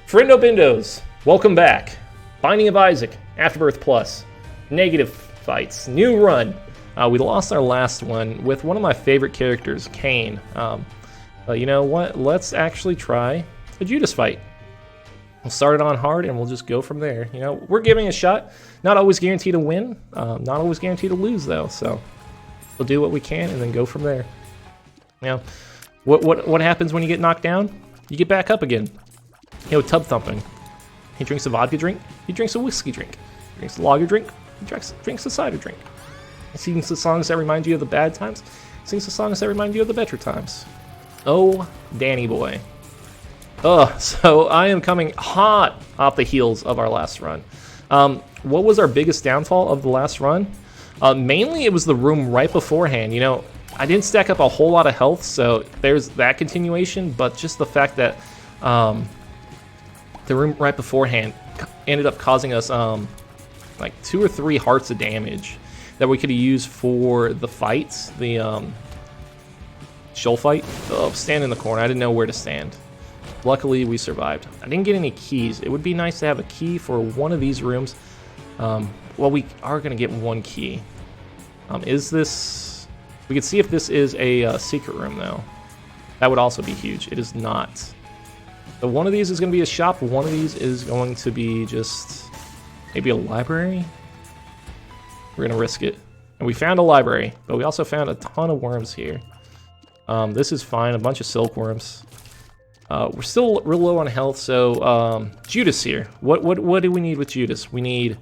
Friendo Bindos, welcome back. Binding of Isaac, Afterbirth Plus, negative fights, new run. We lost our last one with one of my favorite characters, Cain. But you know what? Let's actually try a Judas fight. We'll start it on hard and we'll just go from there. You know, we're giving a shot. Not always guaranteed to win. Not always guaranteed to lose though. So we'll do what we can and then go from there. You know, what happens when you get knocked down? You get back up again. You know, tub thumping. He drinks a vodka drink. He drinks a whiskey drink. He drinks a lager drink. He drinks a cider drink. He sings the songs that remind you of the bad times. He sings the songs that remind you of the better times. Oh, Danny boy. So I am coming hot off the heels of our last run. What was our biggest downfall of the last run? Mainly it was the room right beforehand. You know, I didn't stack up a whole lot of health, so there's that continuation, but just the fact that the room right beforehand ended up causing us like 2 or 3 hearts of damage that we could have used for the fights, the shoal fight. Oh, stand in the corner. I didn't know where to stand. Luckily, we survived. I didn't get any keys. It would be nice to have a key for one of these rooms. Well, we are going to get one key. Is this... We can see if this is a secret room, though. That would also be huge. It is not. So one of these is going to be a shop. One of these is going to be just maybe a library. We're going to risk it. And we found a library, but we also found a ton of worms here. This is fine. A bunch of silkworms. We're still real low on health, so Judas here. What do we need with Judas? We need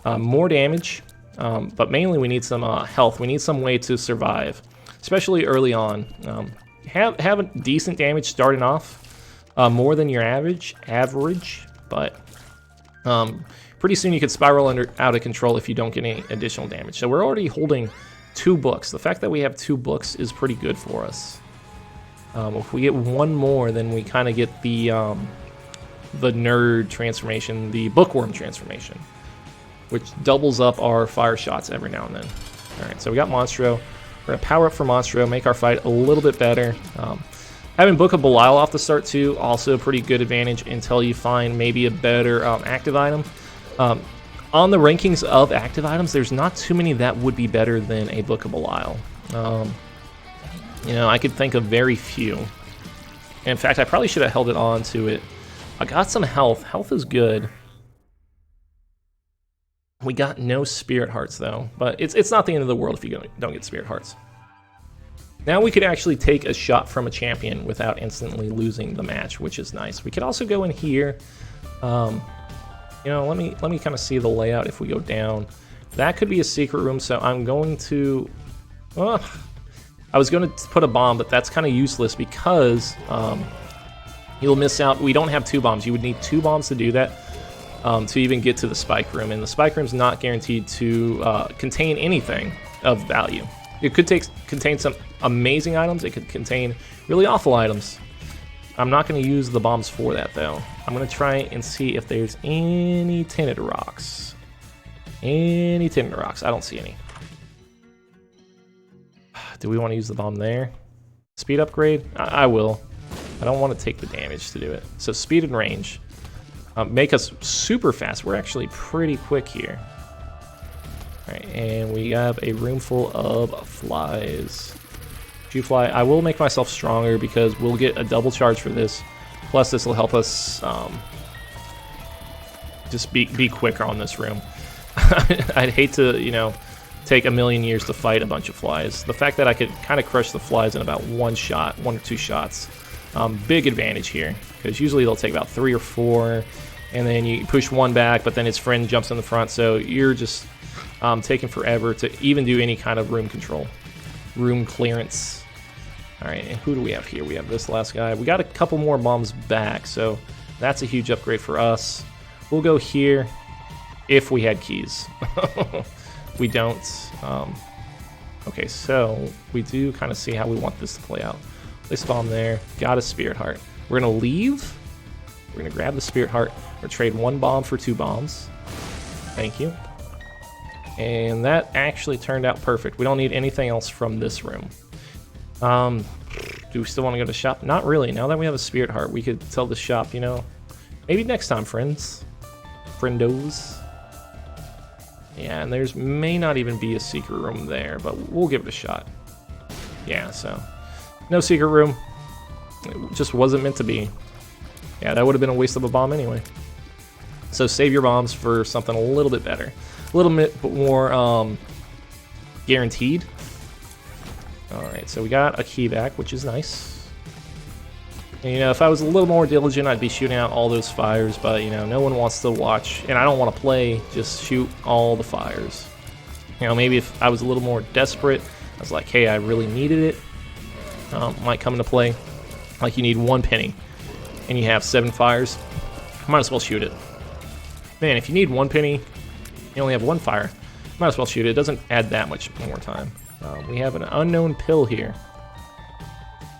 more damage, but mainly we need some health. We need some way to survive, especially early on. Have a decent damage starting off. More than your average, but pretty soon you could spiral out of control if you don't get any additional damage. So we're already holding 2 books. The fact that we have 2 books is pretty good for us. If we get one more, then we kind of get the nerd transformation, the bookworm transformation, which doubles up our fire shots every now and then. All right, so we got Monstro. We're gonna power up for Monstro, make our fight a little bit better. Having Book of Belial off the start too, also a pretty good advantage until you find maybe a better active item. On the rankings of active items, there's not too many that would be better than a Book of Belial. You know, I could think of very few. In fact, I probably should have held it on to it. I got some health. Health is good. We got no Spirit Hearts though, but it's not the end of the world if you don't get Spirit Hearts. Now we could actually take a shot from a champion without instantly losing the match, which is nice. We could also go in here. You know, let me kind of see the layout if we go down. That could be a secret room, so I'm going to... I was going to put a bomb, but that's kind of useless because you'll miss out. We don't have 2 bombs. You would need 2 bombs to do that to even get to the spike room, and the spike room's not guaranteed to contain anything of value. It could contain some amazing items. It could contain really awful items. I'm not going to use the bombs for that, though. I'm going to try and see if there's any tinted rocks. Any tinted rocks. I don't see any. Do we want to use the bomb there? Speed upgrade? I will. I don't want to take the damage to do it. So speed and range. Make us super fast. We're actually pretty quick here. Alright, and we have a room full of flies. Fly. I will make myself stronger because we'll get a double charge for this. Plus this will help us just be quicker on this room. I'd hate to, you know, take a million years to fight a bunch of flies. The fact that I could kind of crush the flies in about 1 shot, 1 or 2 shots, big advantage here. Because usually they'll take about 3 or 4, and then you push 1 back, but then his friend jumps in the front, so you're just taking forever to even do any kind of room control. Room clearance. Alright, and who do we have here? We have this last guy. We got a couple more bombs back, so that's a huge upgrade for us. We'll go here if we had keys. We don't. Okay, so we do kind of see how we want this to play out. Place bomb there. Got a Spirit Heart. We're going to leave. We're going to grab the Spirit Heart. We're trade 1 bomb for 2 bombs. Thank you. And that actually turned out perfect. We don't need anything else from this room. Do we still want to go to shop? Not really. Now that we have a Spirit Heart, we could tell the shop, you know, maybe next time, friends. Friendos. Yeah, and there's may not even be a secret room there, but we'll give it a shot. Yeah, so no secret room. It just wasn't meant to be. Yeah, that would have been a waste of a bomb anyway. So save your bombs for something a little bit better. A little bit more guaranteed. Alright, so we got a key back, which is nice. And, you know, if I was a little more diligent, I'd be shooting out all those fires, but, you know, no one wants to watch, and I don't want to play, just shoot all the fires. You know, maybe if I was a little more desperate, I was like, hey, I really needed it, might come into play. Like, you need 1 penny, and you have 7 fires, might as well shoot it. Man, if you need 1 penny, you only have 1 fire, might as well shoot it. It doesn't add that much more time. We have an unknown pill here.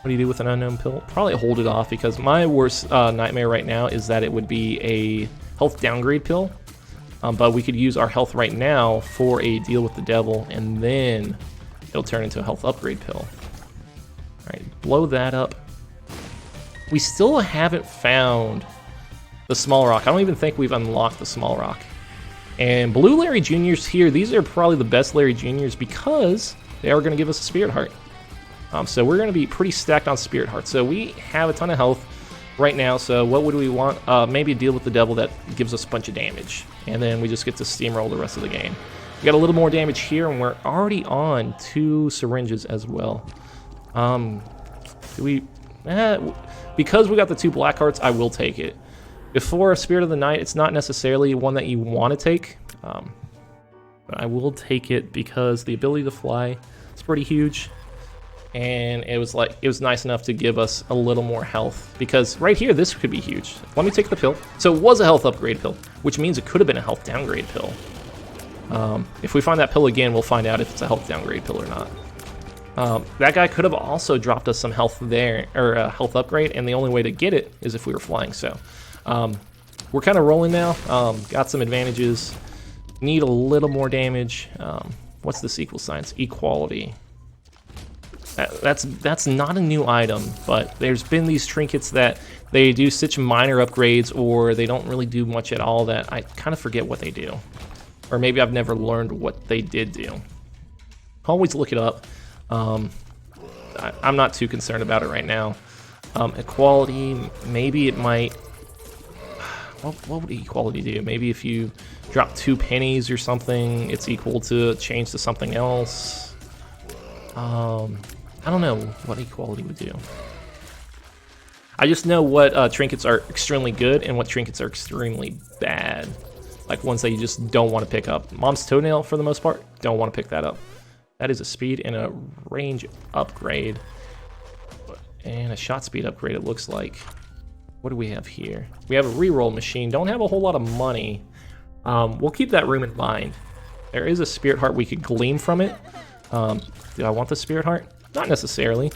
What do you do with an unknown pill? Probably hold it off, because my worst nightmare right now is that it would be a health downgrade pill. But we could use our health right now for a deal with the devil, and then it'll turn into a health upgrade pill. Alright, blow that up. We still haven't found the small rock. I don't even think we've unlocked the small rock. And blue Larry Juniors here, these are probably the best Larry Juniors because they are going to give us a Spirit Heart. So we're going to be pretty stacked on Spirit Heart. So we have a ton of health right now, so what would we want? Maybe a deal with the devil that gives us a bunch of damage. And then we just get to steamroll the rest of the game. We got a little more damage here, and we're already on 2 syringes as well. Do we... because we got the 2 black hearts, I will take it. Before Spirit of the Night, it's not necessarily one that you want to take. But I will take it because the ability to fly is pretty huge. And it was nice enough to give us a little more health, because right here this could be huge. Let me take the pill. So it was a health upgrade pill, which means it could have been a health downgrade pill. If we find that pill again, we'll find out if it's a health downgrade pill or not. That guy could have also dropped us some health there, or a health upgrade, and the only way to get it is if we were flying. So we're kind of rolling now. Got some advantages. Need a little more damage. What's this equal signs? Equality. That's not a new item, but there's been these trinkets that they do such minor upgrades, or they don't really do much at all, that I kind of forget what they do. Or maybe I've never learned what they did do. Always look it up. I'm not too concerned about it right now. Equality, maybe it might... What would equality do? Maybe if you drop 2 pennies or something, it's equal to change to something else. I don't know what equality would do. I just know what trinkets are extremely good and what trinkets are extremely bad. Like ones that you just don't want to pick up. Mom's Toenail, for the most part, don't want to pick that up. That is a speed and a range upgrade. And a shot speed upgrade, it looks like. What do we have here? We have a reroll machine. Don't have a whole lot of money. We'll keep that room in mind. There is a Spirit Heart we could glean from it. Do I want the Spirit Heart? Not necessarily.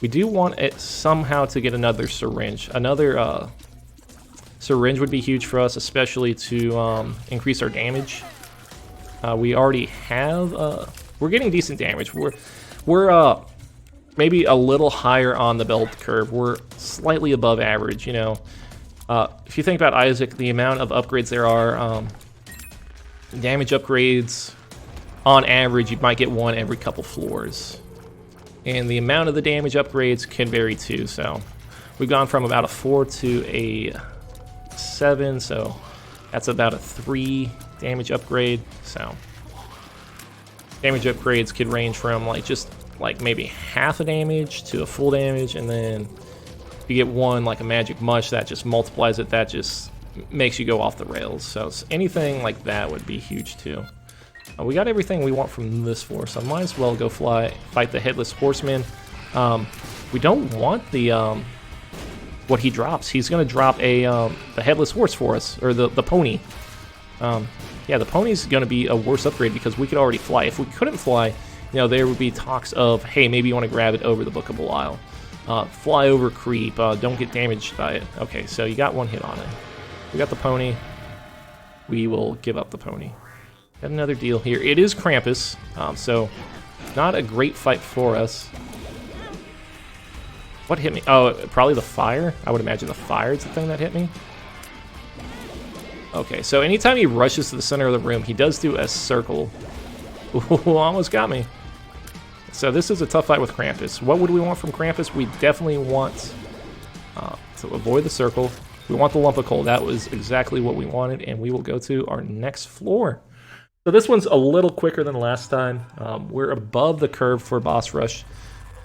We do want it somehow to get another syringe. Another syringe would be huge for us, especially to increase our damage. We already have... we're getting decent damage. We're maybe a little higher on the bell curve. We're slightly above average, you know. If you think about Isaac, the amount of upgrades there are, damage upgrades, on average, you might get 1 every couple floors. And the amount of the damage upgrades can vary too, so we've gone from about a 4 to a 7, so that's about a 3 damage upgrade. So damage upgrades could range from like maybe half a damage to a full damage, and then if you get 1 like a magic mush that just multiplies it, that just makes you go off the rails. So anything like that would be huge too. We got everything we want from this floor, so I might as well go fight the Headless Horseman. We don't want the what he drops. He's going to drop the Headless Horse for us, or the pony. Yeah, the pony's going to be a worse upgrade because we could already fly. If we couldn't fly, you know, there would be talks of, hey, maybe you want to grab it over the Book of Belial. Fly over creep, don't get damaged by it. Okay, so you got 1 hit on it. We got the pony. We will give up the pony. Got another deal here. It is Krampus, so not a great fight for us. What hit me? Oh, probably the fire. I would imagine the fire is the thing that hit me. Okay, so anytime he rushes to the center of the room, he does do a circle. Ooh, almost got me. So this is a tough fight with Krampus. What would we want from Krampus? We definitely want to avoid the circle. We want the lump of coal. That was exactly what we wanted, and we will go to our next floor. So this one's a little quicker than last time. We're above the curve for boss rush.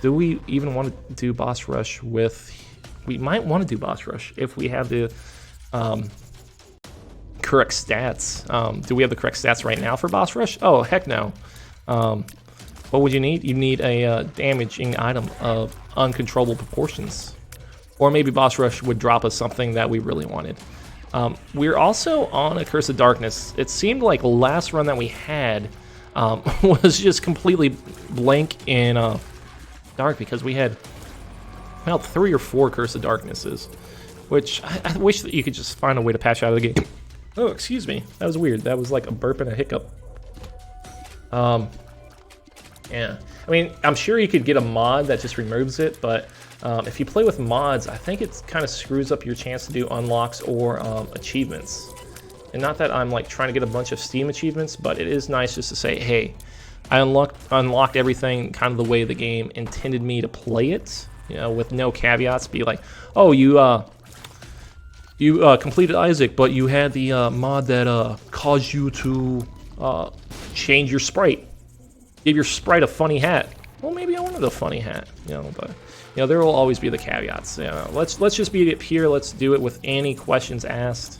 Do we even want to do boss rush with... We might want to do boss rush if we have the correct stats. Do we have the correct stats right now for boss rush? Oh, heck no. What would you need? You need a damaging item of uncontrollable proportions. Or maybe boss rush would drop us something that we really wanted. We're also on a Curse of Darkness. It seemed like the last run that we had was just completely blank and dark because we had about 3 or 4 Curse of Darknesses, which I wish that you could just find a way to patch out of the game. Oh, excuse me. That was weird. That was like a burp and a hiccup. Yeah. I mean, I'm sure you could get a mod that just removes it, but if you play with mods, I think it kind of screws up your chance to do unlocks or achievements. And not that I'm like trying to get a bunch of Steam achievements, but it is nice just to say, hey, I unlocked everything kind of the way the game intended me to play it, you know, with no caveats. Be like, oh, you completed Isaac, but you had the mod that caused you to change your sprite. Give your sprite a funny hat. Well, maybe I wanted a funny hat, you know, but you know, there will always be the caveats. You know, let's just be pure. Let's do it with any questions asked.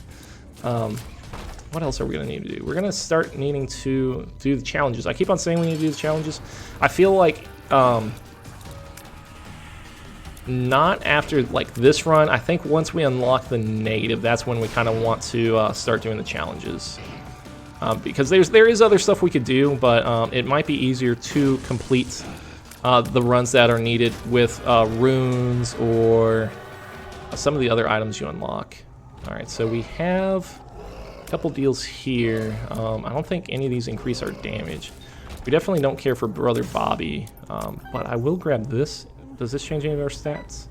What else are we gonna need to do? We're gonna start needing to do the challenges. I keep on saying we need to do the challenges. I feel like not after like this run. I think once we unlock the negative, that's when we kind of want to start doing the challenges. Because there is other stuff we could do, but it might be easier to complete the runs that are needed with runes or some of the other items you unlock. Alright, so we have a couple deals here. I don't think any of these increase our damage. We definitely don't care for Brother Bobby, but I will grab this. Does this change any of our stats?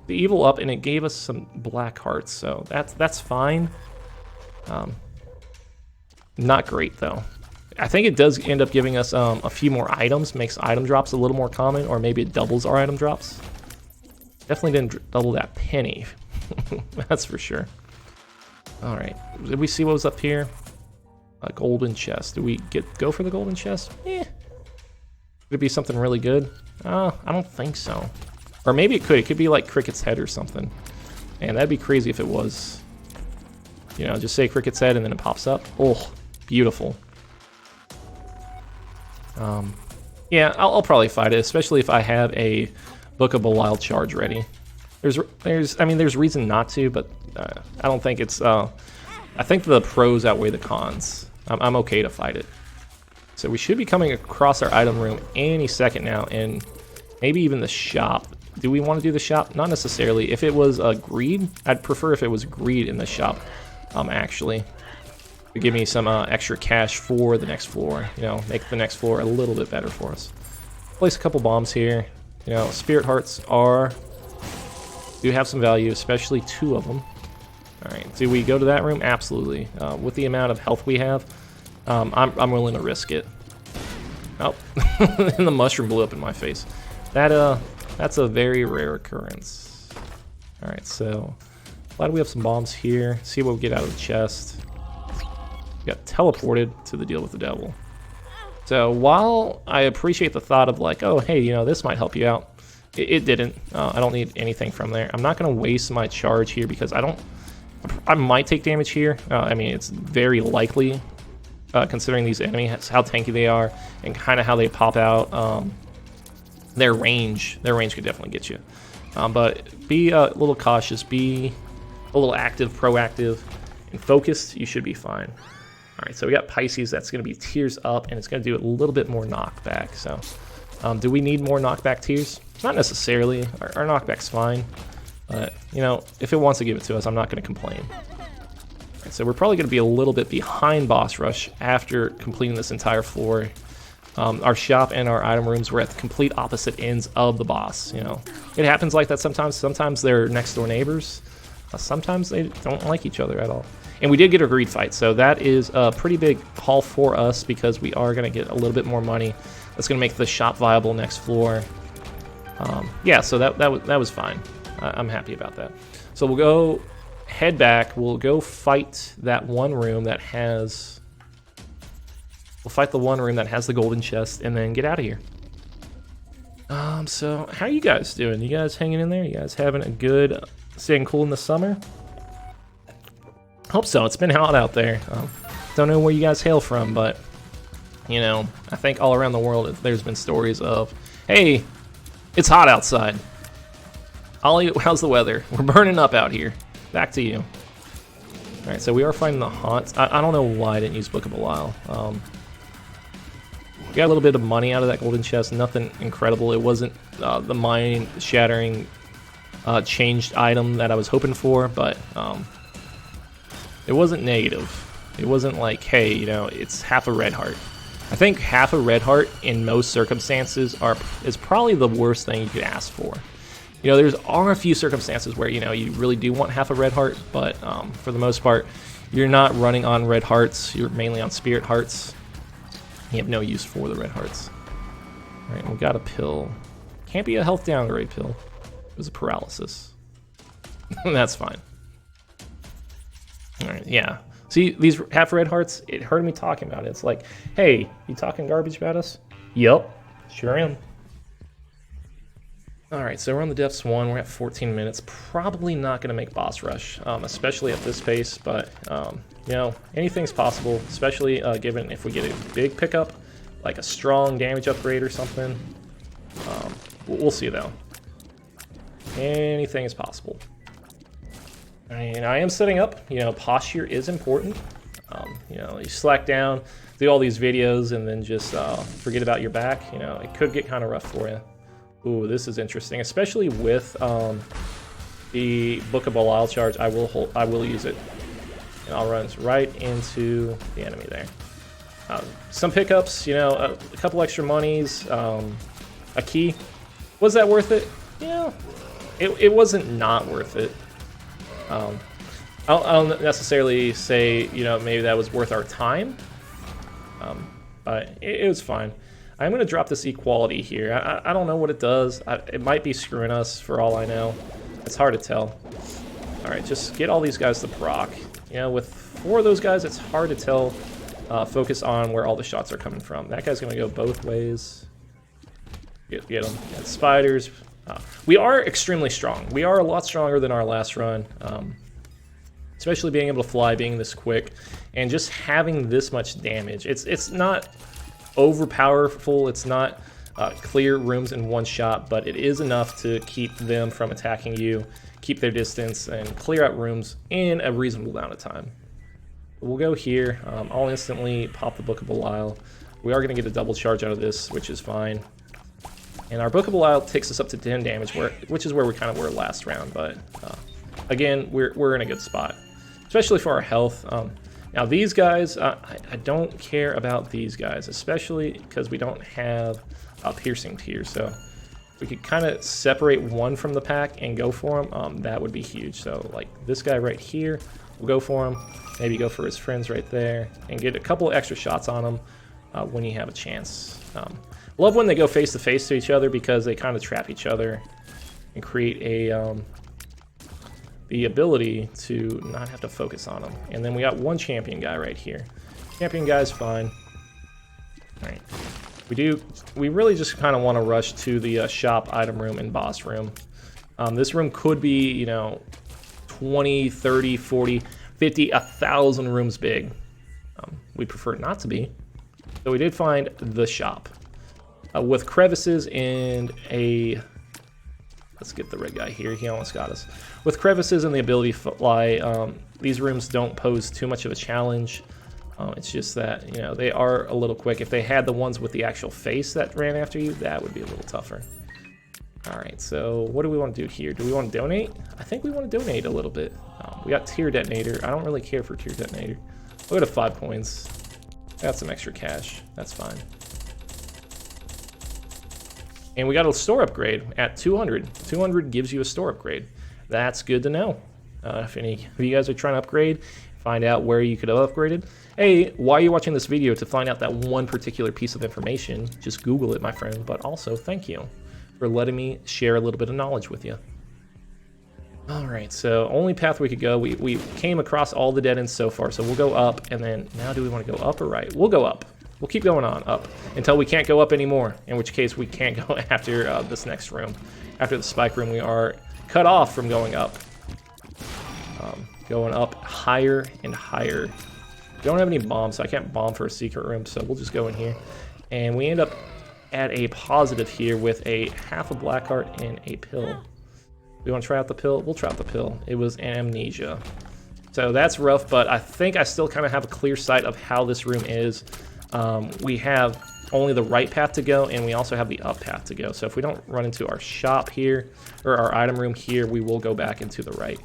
The evil up, and it gave us some black hearts, so that's fine. Not great, though. I think it does end up giving us a few more items, makes item drops a little more common, or maybe it doubles our item drops. Definitely didn't double that penny. That's for sure. Alright, did we see what was up here? A golden chest. Do we go for the golden chest? Eh. Could it be something really good? I don't think so. Or maybe it could. It could be like Cricket's head or something. And that'd be crazy if it was. You know, just say Cricket's head and then it pops up. Oh, beautiful. Yeah, I'll probably fight it, especially if I have a Book of Belial charge ready. I mean, there's reason not to, but I don't think it's. I think the pros outweigh the cons. I'm okay to fight it. So we should be coming across our item room any second now, and maybe even the shop. Do we want to do the shop? Not necessarily. If it was greed, I'd prefer if it was greed in the shop. Actually, to give me some extra cash for the next floor. You know, make the next floor a little bit better for us. Place a couple bombs here. You know, spirit hearts do have some value, especially 2 of them. All right, do we go to that room? Absolutely. With the amount of health we have, I'm willing to risk it. Oh, and the mushroom blew up in my face. That's a very rare occurrence. All right, so glad we have some bombs here. See what we get out of the chest. We got teleported to the deal with the devil. So while I appreciate the thought of like, oh, hey, you know, this might help you out, it didn't. I don't need anything from there. I'm not going to waste my charge here because I might take damage here. I mean, it's very likely, considering these enemies, how tanky they are, and kind of how they pop out. Their range could definitely get you. But be a little cautious, be a little active, proactive, and focused. You should be fine. All right, so we got Pisces. That's going to be tears up, and it's going to do a little bit more knockback. So, do we need more knockback tears? Not necessarily. Our knockback's fine. But, you know, if it wants to give it to us, I'm not going to complain. All right, so we're probably going to be a little bit behind boss rush after completing this entire floor. Our shop and our item rooms were at the complete opposite ends of the boss. You know, it happens like that sometimes. Sometimes they're next door neighbors. Sometimes they don't like each other at all. And we did get a greed fight, so that is a pretty big haul for us because we are going to get a little bit more money. That's going to make the shop viable next floor. Yeah, so that was fine. I'm happy about that. So we'll go head back. We'll go fight that one room that has... We'll fight the one room that has the golden chest and then get out of here. So how are you guys doing? You guys hanging in there? You guys having a good... staying cool in the summer? Hope so. It's been hot out there. Don't know where you guys hail from, but you know, I think all around the world there's been stories of, hey, it's hot outside. Ollie, how's the weather? We're burning up out here. Back to you. All right, so we are finding the haunts. I don't know why I didn't use Book of Belial. We got a little bit of money out of that golden chest. Nothing incredible. It wasn't the mind-shattering changed item that I was hoping for, but it wasn't negative. It wasn't like, hey, you know, it's half a red heart. I think half a red heart in most circumstances is probably the worst thing you could ask for. You know, there are a few circumstances where, you know, you really do want half a red heart, but for the most part, you're not running on red hearts. You're mainly on spirit hearts. You have no use for the red hearts. All right, we got a pill. Can't be a health downgrade pill. It was a paralysis. That's fine. All right, yeah. See, these half red hearts, it hurt me talking about it. It's like, hey, you talking garbage about us? Yup, sure am. All right, so we're on the depths 1. We're at 14 minutes. Probably not going to make boss rush, especially at this pace. But, you know, anything's possible, especially given if we get a big pickup, like a strong damage upgrade or something. We'll see, though. Anything is possible. And I am setting up. You know, posture is important. You know, you slack down, do all these videos, and then just forget about your back. You know, it could get kind of rough for you. Ooh, this is interesting, especially with the Book of Belial charge. I will use it, and I'll run right into the enemy there. Some pickups, you know, a couple extra monies, a key. Was that worth it? Yeah, it wasn't not worth it. I don't necessarily say, you know, maybe that was worth our time, but it was fine. I'm going to drop this equality here. I don't know what it does. It might be screwing us for all I know. It's hard to tell. All right, just get all these guys to proc. You know, with 4 of those guys, it's hard to tell. Focus on where all the shots are coming from. That guy's going to go both ways. Get them. And spiders. We are extremely strong. We are a lot stronger than our last run. Especially being able to fly, being this quick, and just having this much damage. It's not overpowerful. It's not clear rooms in one shot, but it is enough to keep them from attacking you, keep their distance, and clear out rooms in a reasonable amount of time. We'll go here. I'll instantly pop the Book of Belial. We are going to get a double charge out of this, which is fine. And our Book of Belial takes us up to 10 damage, which is where we kind of were last round. But again, we're in a good spot, especially for our health. Now these guys, I don't care about these guys, especially because we don't have a piercing tier. So if we could kind of separate one from the pack and go for him, that would be huge. So like this guy right here, we'll go for him. Maybe go for his friends right there and get a couple extra shots on him when you have a chance. Love when they go face to face to each other because they kind of trap each other and create a the ability to not have to focus on them. And then we got one champion guy right here. Champion guy's fine. All right. We really just kind of want to rush to the shop item room and boss room. This room could be, you know, 20, 30, 40, 50, 1,000 rooms big. We prefer it not to be. So we did find the shop with crevices and a... Let's get the red guy here. He almost got us. With crevices and the ability to fly, these rooms don't pose too much of a challenge. It's just that, you know, they are a little quick. If they had the ones with the actual face that ran after you, that would be a little tougher. All right, so what do we want to do here? Do we want to donate? I think we want to donate a little bit. We got tier detonator. I don't really care for tier detonator. We'll go to 5 coins. Got some extra cash. That's fine. And we got a store upgrade at 200. 200 gives you a store upgrade. That's good to know. If any of you guys are trying to upgrade, find out where you could have upgraded. Hey, why are you watching this video? To find out that one particular piece of information, just Google it, my friend. But also, thank you for letting me share a little bit of knowledge with you. All right, so only path we could go. We came across all the dead ends so far, so we'll go up, and then now do we want to go up or right? We'll go up. We'll keep going on up until we can't go up anymore, in which case we can't go after this next room. After the spike room, we are cut off from going up. Going up higher and higher. We don't have any bombs, so I can't bomb for a secret room, so we'll just go in here. And we end up at a positive here with a half a black heart and a pill. We want to try out the pill? We'll try out the pill. It was amnesia. So that's rough, but I think I still kind of have a clear sight of how this room is. We have only the right path to go, and we also have the up path to go. So if we don't run into our shop here, or our item room here, we will go back into the right.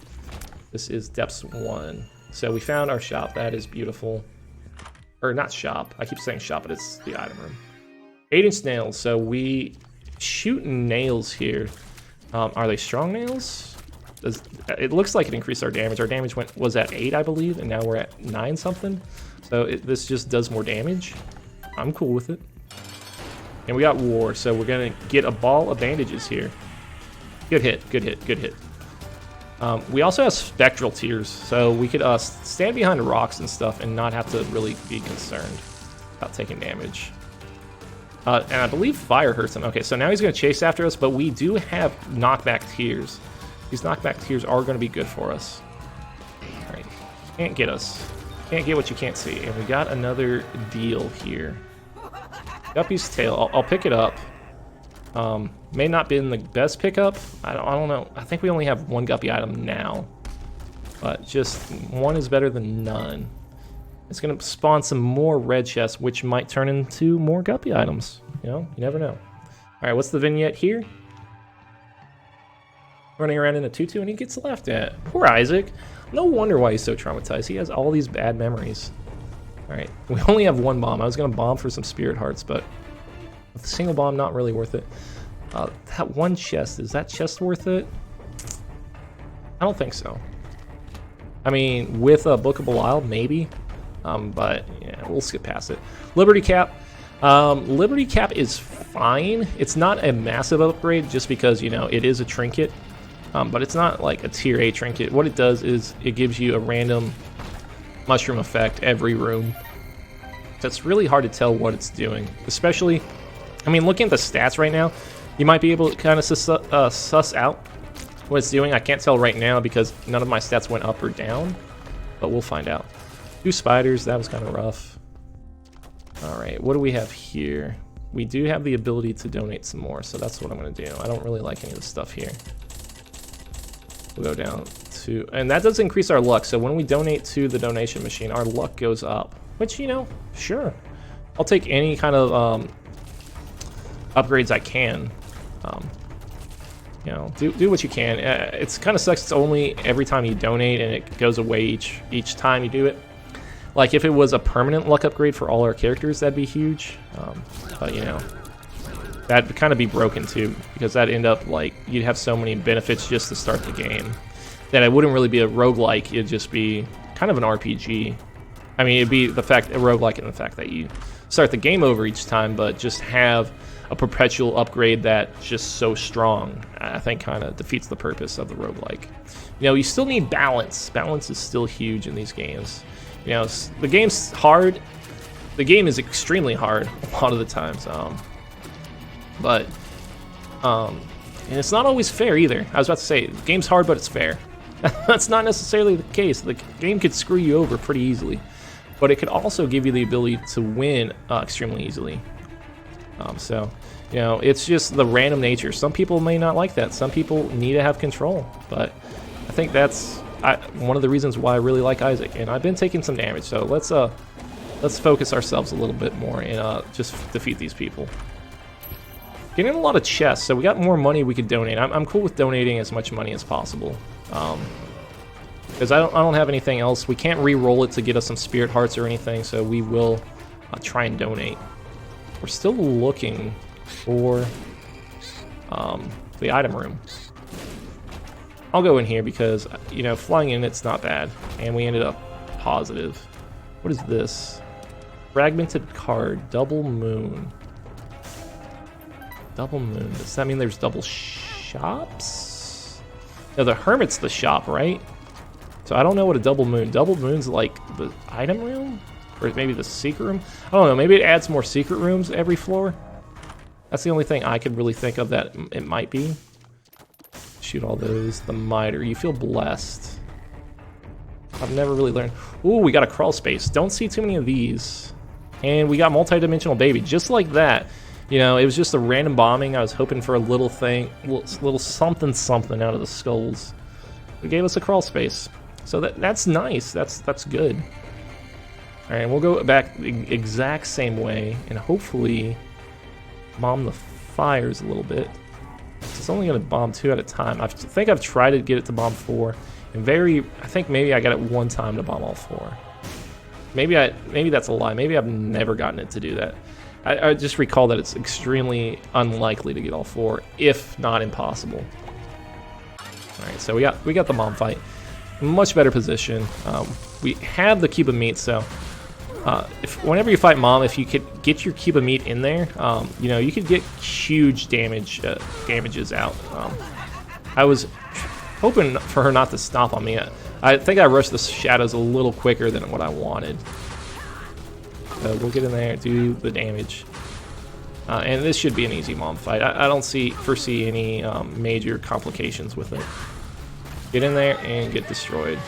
This is depths 1. So we found our shop. That is beautiful. Or not shop. I keep saying shop, but it's the item room. 8-inch nails. So we shoot nails here. Are they strong nails? It looks like it increased our damage. Our damage was at 8, I believe, and now we're at 9 something. So this just does more damage. I'm cool with it. And we got war, so we're gonna get a ball of bandages here. Good hit, good hit, good hit. We also have spectral tears, so we could stand behind rocks and stuff and not have to really be concerned about taking damage. And I believe fire hurts him. Okay, so now he's going to chase after us, but we do have knockback tears. These knockback tears are going to be good for us. All right, can't get us. Can't get what you can't see. And we got another deal here. Guppy's tail. I'll pick it up. May not been the best pickup. I don't know. I think we only have one guppy item now, but just one is better than none. It's gonna spawn some more red chests, which might turn into more guppy items. You know, you never know. All right, what's the vignette here? Running around in a tutu and he gets laughed at. Poor Isaac. No wonder why he's so traumatized. He has all these bad memories. All right, we only have one bomb. I was gonna bomb for some spirit hearts, but with a single bomb, not really worth it. That one chest, is that chest worth it? I don't think so. I mean, with a Book of Belial, maybe. But yeah, we'll skip past it. Liberty Cap. Liberty Cap is fine. It's not a massive upgrade just because, you know, it is a trinket. But it's not like a tier A trinket. What it does is it gives you a random mushroom effect every room. So it's really hard to tell what it's doing. Especially, I mean, looking at the stats right now, you might be able to kind of suss out what it's doing. I can't tell right now because none of my stats went up or down, but we'll find out. 2 spiders, that was kind of rough. All right, what do we have here? We do have the ability to donate some more, so that's what I'm going to do. I don't really like any of the stuff here. We'll go down to, and that does increase our luck, so when we donate to the donation machine, our luck goes up, which, you know, sure. I'll take any kind of upgrades I can. You know, do what you can. It's kind of sucks. It's only every time you donate, and it goes away each time you do it. Like if it was a permanent luck upgrade for all our characters, that'd be huge. But you know, that'd kind of be broken too, because that'd end up like you'd have so many benefits just to start the game that it wouldn't really be a roguelike. It'd just be kind of an RPG. I mean, it'd be a roguelike in the fact that you start the game over each time, but just have a perpetual upgrade that's just so strong. I think kind of defeats the purpose of the roguelike. You know, you still need balance. Balance is still huge in these games. You know, the game's hard. The game is extremely hard a lot of the times. And it's not always fair either. I was about to say, the game's hard, but it's fair. That's not necessarily the case. The game could screw you over pretty easily, but it could also give you the ability to win extremely easily. So, you know, it's just the random nature. Some people may not like that. Some people need to have control, but I think that's one of the reasons why I really like Isaac. And I've been taking some damage, so let's focus ourselves a little bit more and just defeat these people. Getting a lot of chests, so we got more money we could donate. I'm cool with donating as much money as possible. Because I don't have anything else. We can't re-roll it to get us some spirit hearts or anything, so we will try and donate. We're still looking for the item room. I'll go in here because, you know, flying in it's not bad. And we ended up positive. What is this? Fragmented card. Double moon. Double moon. Does that mean there's double shops? No, the hermit's the shop, right? So I don't know what a double moon. Double moon's like the item room? Or maybe the secret room? I don't know. Maybe it adds more secret rooms every floor. That's the only thing I could really think of that it might be. Shoot all those. The miter. You feel blessed. I've never really learned. Ooh, we got a crawl space. Don't see too many of these. And we got multi-dimensional baby. Just like that. You know, it was just a random bombing. I was hoping for a little thing, little something out of the skulls. It gave us a crawl space. So that's nice. That's good. All right, we'll go back the exact same way and hopefully bomb the fires a little bit. It's only going to bomb 2 at a time. I think I've tried to get it to bomb 4, and I think maybe I got it one time to bomb all 4. Maybe that's a lie. Maybe I've never gotten it to do that. I just recall that it's extremely unlikely to get all 4, if not impossible. All right, so we got the bomb fight. Much better position. We have the cube of meat, so whenever you fight Mom, if you could get your cube of meat in there, you know, you could get huge damages out. I was hoping for her not to stomp on me. I think I rushed the shadows a little quicker than what I wanted. So we'll get in there, do the damage. And this should be an easy Mom fight. I don't foresee any major complications with it. Get in there and get destroyed.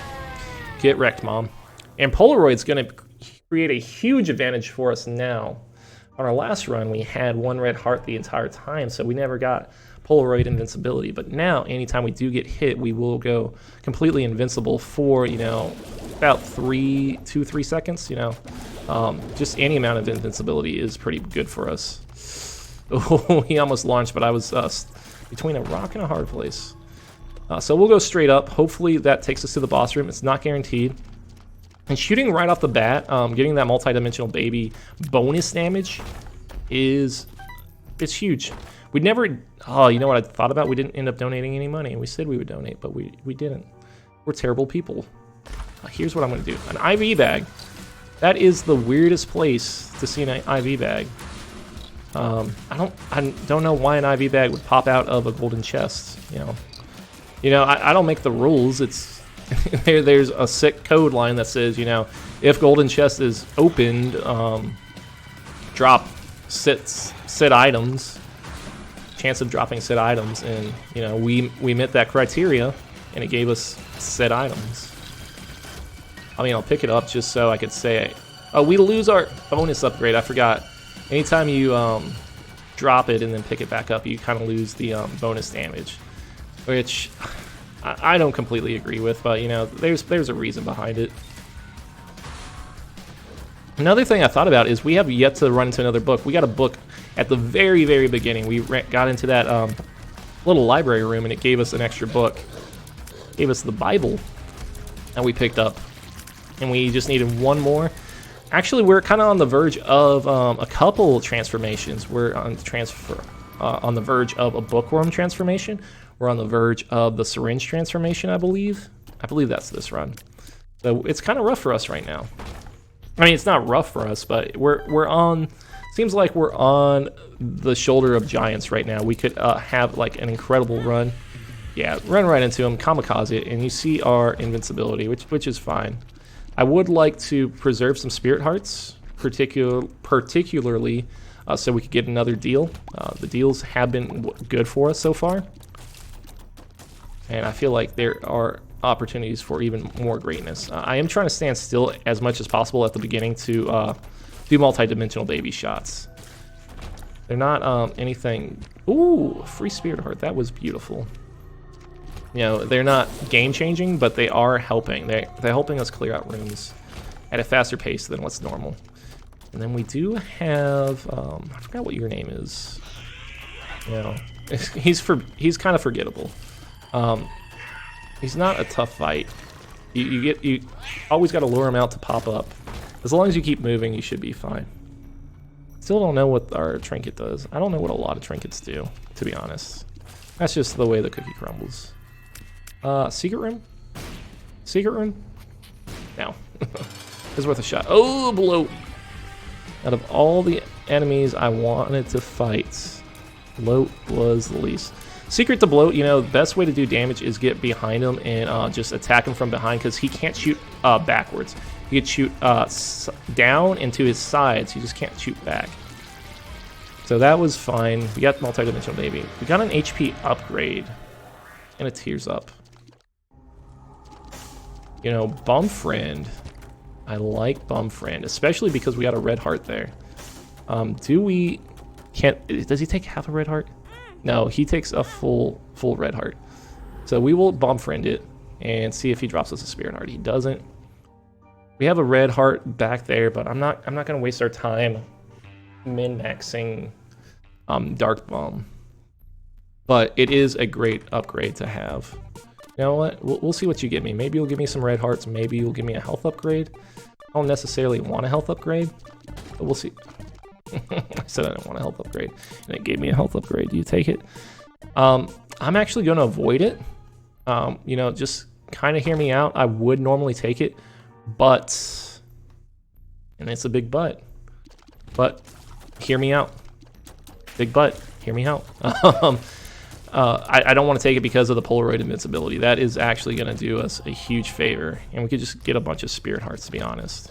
Get wrecked, Mom. And Polaroid's going to create a huge advantage for us now. On our last run, we had 1 red heart the entire time, so we never got Polaroid invincibility. But now, anytime we do get hit, we will go completely invincible for, you know, about 2-3 seconds, you know. Just any amount of invincibility is pretty good for us. Oh, he almost launched, but I was between a rock and a hard place. So we'll go straight up. Hopefully that takes us to the boss room. It's not guaranteed. And shooting right off the bat, getting that multi-dimensional baby bonus damage it's huge. We never, oh, you know what I thought about? We didn't end up donating any money. We said we would donate, but we didn't. We're terrible people. Here's what I'm going to do. An IV bag. That is the weirdest place to see an IV bag. I don't know why an IV bag would pop out of a golden chest, you know. You know, I don't make the rules. It's there's a sick code line that says, you know, if golden chest is opened, drop sit items, chance of dropping sit items, and you know we met that criteria, and it gave us sit items. I mean, I'll pick it up just so I could say, oh, we lose our bonus upgrade. I forgot. Anytime you drop it and then pick it back up, you kind of lose the bonus damage, which I don't completely agree with, but you know, there's a reason behind it. Another thing I thought about is we have yet to run into another book. We got a book at the very, very beginning. We got into that little library room, and it gave us an extra book. It gave us the Bible that we picked up, and we just needed one more. Actually, we're kind of on the verge of a couple transformations. We're on the verge of a bookworm transformation. We're on the verge of the syringe transformation, I believe. I believe that's this run. So it's kind of rough for us right now. I mean, it's not rough for us, but we're on. Seems like we're on the shoulder of giants right now. We could have like an incredible run. Yeah, run right into him, kamikaze it, and you see our invincibility, which is fine. I would like to preserve some spirit hearts, particularly so we could get another deal. The deals have been good for us so far, and I feel like there are opportunities for even more greatness. I am trying to stand still as much as possible at the beginning to do multi-dimensional baby shots. They're not anything. Ooh, free spirit heart. That was beautiful. You know, they're not game-changing, but they are helping. They're helping us clear out rooms at a faster pace than what's normal. And then we do have, I forgot what your name is. You know, he's kind of forgettable. He's not a tough fight. You always got to lure him out to pop up. As long as you keep moving, you should be fine. Still don't know what our trinket does. I don't know what a lot of trinkets do, to be honest. That's just the way the cookie crumbles. Secret room? Secret room? No. It's worth a shot. Oh, bloat! Out of all the enemies I wanted to fight, bloat was the least. Secret to bloat, you know, the best way to do damage is get behind him and just attack him from behind, because he can't shoot backwards. He can shoot down into his sides. He just can't shoot back. So that was fine. We got multi-dimensional baby. We got an HP upgrade and a tears up. You know, bum friend. I like bum friend, especially because we got a red heart there. Does he take half a red heart? No, he takes a full red heart. So we will bum friend it and see if he drops us a spirit heart. He doesn't. We have a red heart back there, but I'm not gonna waste our time min-maxing Dark Bomb. But it is a great upgrade to have. You know what? We'll see what you give me. Maybe you'll give me some red hearts. Maybe you'll give me a health upgrade. I don't necessarily want a health upgrade, but we'll see. I said I didn't want a health upgrade, and it gave me a health upgrade. Do you take it? I'm actually going to avoid it. You know, just kind of hear me out. I would normally take it, but, and it's a big but hear me out. Big but, hear me out. I don't want to take it because of the Polaroid invincibility. That is actually going to do us a huge favor, and we could just get a bunch of spirit hearts, to be honest.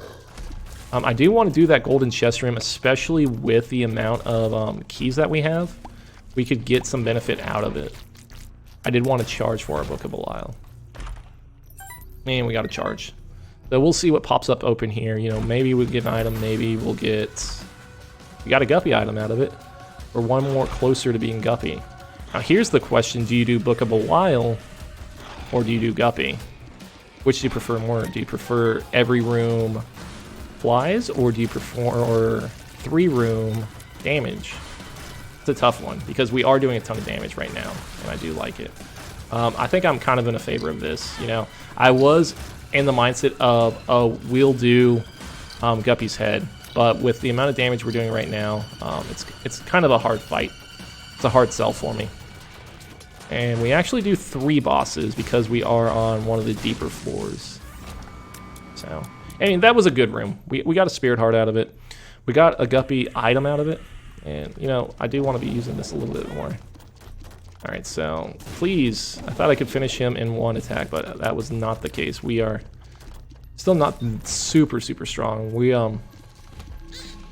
I do want to do that golden chest room, especially with the amount of keys that we have. We could get some benefit out of it. I did want to charge for our Book of Belial. And we got to charge. So we'll see what pops up open here. You know, maybe we'll get an item, maybe we'll get... We got a Guppy item out of it. We're one more closer to being Guppy. Now here's the question, do you do Book of Belial or do you do Guppy? Which do you prefer more? Do you prefer every room flies, or do you prefer 3-room damage? It's a tough one because we are doing a ton of damage right now, and I do like it. I think I'm kind of in a favor of this. You know, I was in the mindset of, oh, we'll do Guppy's head, but with the amount of damage we're doing right now, it's kind of a hard fight. It's a hard sell for me. And we actually do 3 bosses because we are on one of the deeper floors. So, I mean, that was a good room. We got a spirit heart out of it. We got a Guppy item out of it. And, you know, I do want to be using this a little bit more. Alright, so, please. I thought I could finish him in 1 attack, but that was not the case. We are still not super strong. We, in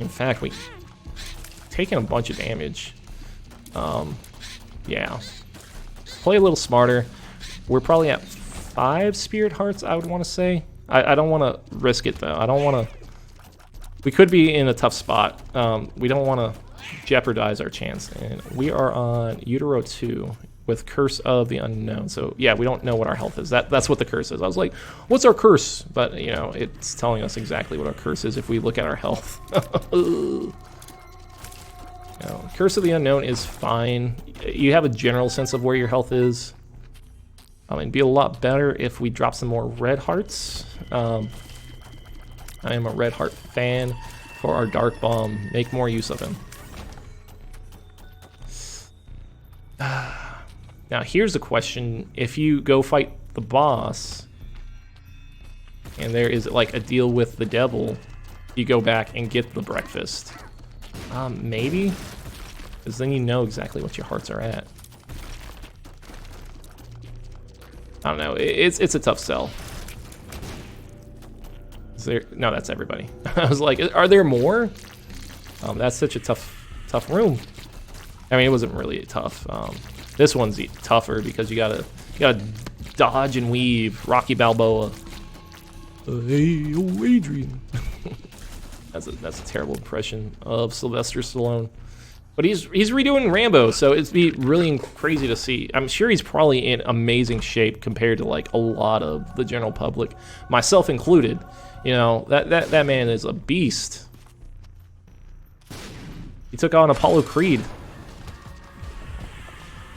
fact, we taken a bunch of damage. Yeah. Play a little smarter. We're probably at 5 spirit hearts, I would want to say. I don't want to risk it, though. I don't want to... We could be in a tough spot. We don't want to jeopardize our chance. And we are on Utero 2 with Curse of the Unknown. So, yeah, we don't know what our health is. That's what the curse is. I was like, what's our curse? But, you know, it's telling us exactly what our curse is if we look at our health. You know, Curse of the Unknown is fine. You have a general sense of where your health is. It'd be a lot better if we drop some more red hearts. I am a red heart fan for our Dark Bomb. Make more use of him. Now, here's the question. If you go fight the boss, and there is like a deal with the devil, you go back and get the breakfast. Maybe? Because then you know exactly what your hearts are at. I don't know. It's a tough sell. Is there? No, that's everybody. I was like, are there more? That's such a tough room. I mean, it wasn't really tough. This one's tougher because you gotta dodge and weave. Rocky Balboa. Hey, oh, Adrian. That's a terrible impression of Sylvester Stallone. But he's redoing Rambo, so it'd be really crazy to see. I'm sure he's probably in amazing shape compared to like a lot of the general public, myself included. You know, that man is a beast. He took on Apollo Creed.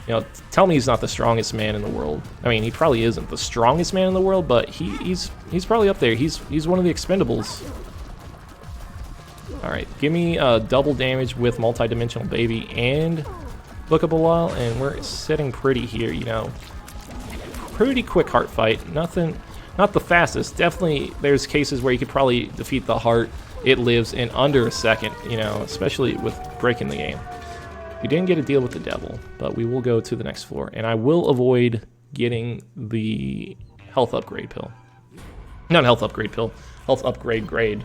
You know, tell me he's not the strongest man in the world. I mean, he probably isn't the strongest man in the world, but he's probably up there. He's one of the Expendables. Alright, give me double damage with multi-dimensional baby and Book of Belial, and we're sitting pretty here, you know. pretty quick heart fight. Nothing, not the fastest. Definitely, there's cases where you could probably defeat the heart. It lives in under a second, you know, especially with breaking the game. We didn't get a deal with the devil, but we will go to the next floor, and I will avoid getting the health upgrade pill. Not health upgrade pill, health upgrade grade.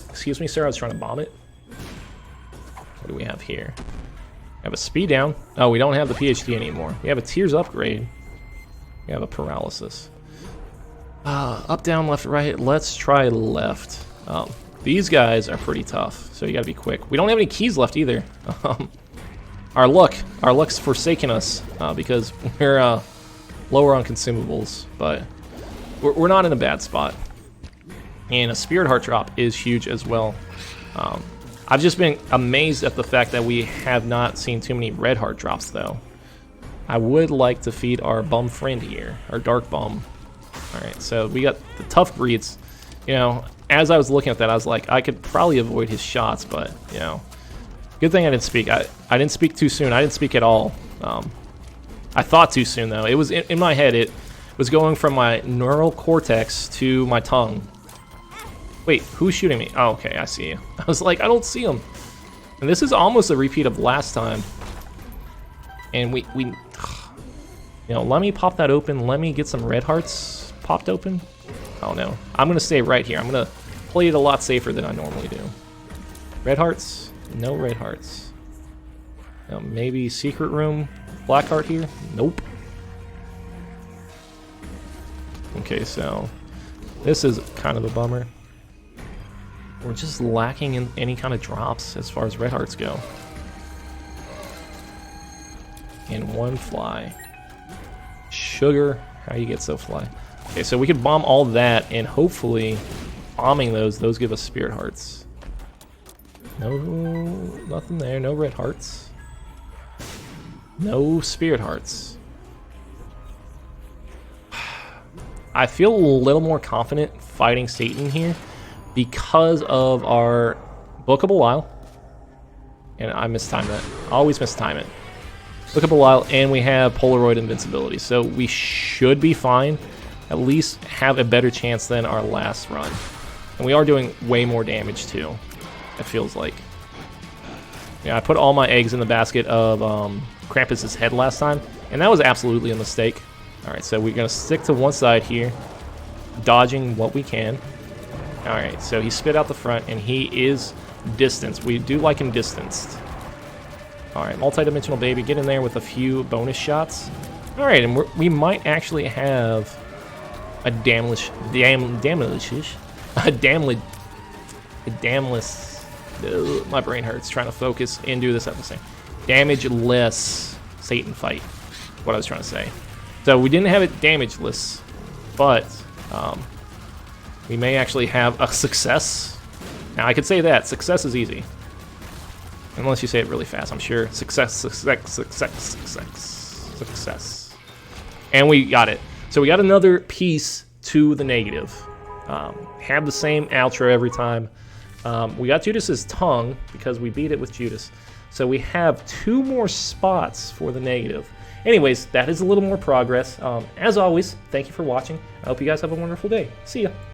Excuse me, sir, I was trying to bomb it. What do we have here? We have a speed down. Oh, we don't have the PhD anymore. We have a tears upgrade. We have a paralysis. Up, down, left, right. Let's try left. These guys are pretty tough, so you gotta be quick. We don't have any keys left either. Our luck's forsaken us because we're lower on consumables, but we're not in a bad spot. And a Spirit Heart drop is huge as well. I've just been amazed at the fact that we have not seen too many Red Heart drops, though. I would like to feed our bum friend here, our Dark Bum. Alright, so we got the tough breeds. You know, as I was looking at that, I was like, I could probably avoid his shots, but, you know, good thing I didn't speak. I didn't speak too soon. I didn't speak at all. I thought too soon, though. It was in my head. It was going from my neural cortex to my tongue. Wait, who's shooting me? Oh, okay, I see you. I was like, I don't see him. And this is almost a repeat of last time. And we you know, let me pop that open. Let me get some red hearts popped open. Oh, no. I'm going to stay right here. I'm going to play it a lot safer than I normally do. Red hearts? No red hearts. Now, maybe secret room. Black heart here? Nope. Okay, so this is kind of a bummer. We're just lacking in any kind of drops as far as red hearts go. And one fly. Sugar, how you get so fly? Okay, so we could bomb all that, and hopefully, bombing those give us spirit hearts. No, nothing there. No red hearts. No spirit hearts. I feel a little more confident fighting Satan here because of our bookable while. And I mistime that. I always mistime it. Bookable while, and we have Polaroid invincibility. So we should be fine. At least have a better chance than our last run. And we are doing way more damage too, it feels like. Yeah, I put all my eggs in the basket of Krampus's head last time, and that was absolutely a mistake. Alright, so we're going to stick to one side here, dodging what we can. Alright, so he spit out the front, and he is distanced. We do like him distanced. Alright, multi-dimensional baby, get in there with a few bonus shots. Alright, and we might actually have a damless, my brain hurts trying to focus and do this episode. Damageless Satan fight, what I was trying to say. So we didn't have it damageless, but we may actually have a success. Now I could say that success is easy, unless you say it really fast. I'm sure success. And we got it. So we got another piece to the negative. Have the same outro every time. We got Judas's tongue because we beat it with Judas. So we have 2 more spots for the negative. Anyways, that is a little more progress. As always, thank you for watching. I hope you guys have a wonderful day. See ya.